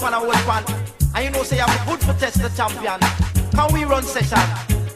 pan, a hold pan. And you know say I'm good for test the champion. Can we run session?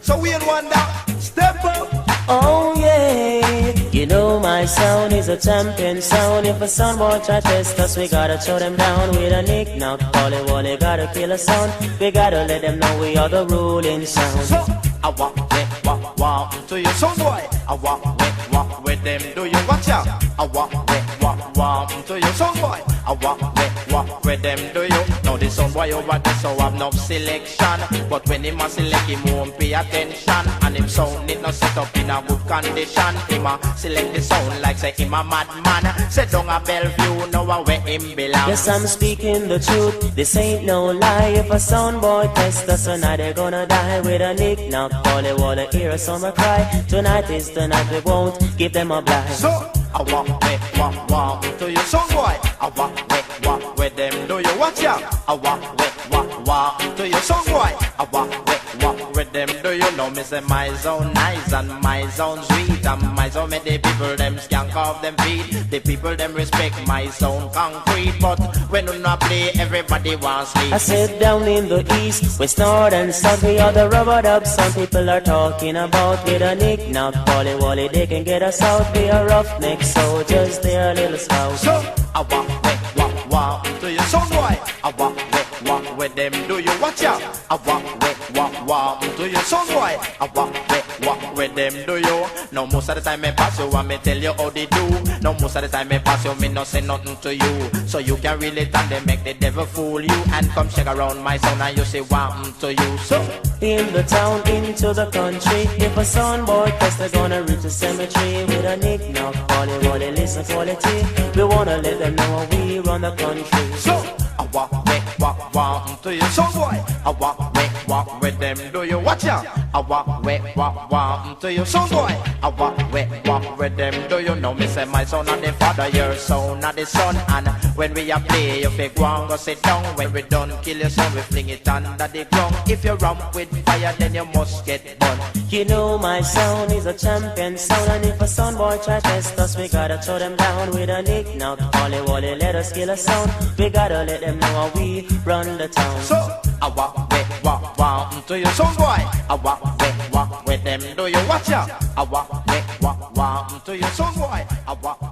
So we in wonder, step up. Oh yeah, you know my sound is a champion sound. If a son boy try test us, we gotta throw them down with a nick knock, Polly Wally, gotta kill a sound. We gotta let them know we are the ruling sound. So I walk to your son boy. I walk with them. Do you watch out? I walk to your son boy. I walk with them. Do you know the son boy over there? So have no selection. But when him a select, him won't pay attention. And him sound it not set up in a good condition. Him a select the sound like say him a madman. Set down a Bellevue, know where him belong. Yes, I'm speaking the truth, this ain't no lie. If a sound boy test us tonight, they're gonna die with a nick knock, Polly Wally, hear a summer cry. Tonight is the night, we won't give them a blind. So I walk to your son boy. I walk with them. Do you watch out? I walk to your son boy. I walk with them. Do you know me say my zone nice and my zone sweet and my zone make the people them skank off them feet. The people them respect my zone concrete, but when you not play, everybody wants sleep. I sit down in the east, west, north and south. We are the rubber dub. Some people are talking about with a nick knock, Polly Wally, they can get us out. We are roughneck soldiers, they are little scouts. So I walk to your son boy. I walk with them. Do you watch out? I walk to your son boy. I walk with them. Do you? No, most of the time I pass you and me tell you how they do. No, most of the time I pass you, me not say nothing to you. So you can relate and they make the devil fool you. And come shake around my sound and you say what to you. So in the town, into the country, if a son boy test, they're gonna reach the cemetery with a nick knock, Polly Wally, listen quality. We wanna let them know how we run the country. So I walk to your son boy. I walk with them. Do you watch out? I walk to your son boy. I walk with them. Do you know me say my son and the father, your son and the son. And when we a play, you fake one go sit down. When we done kill your son, we fling it under the ground. If you ramp with fire, then you must get burned. You know my sound is a champion sound. And if a son boy try test us, we gotta throw them down with a nick knock, Polly Wally, let us kill a sound. We gotta let them know how we run the town. So I walk to your son boy. I walk with them. Do you watch out? I walk to your son boy. I walk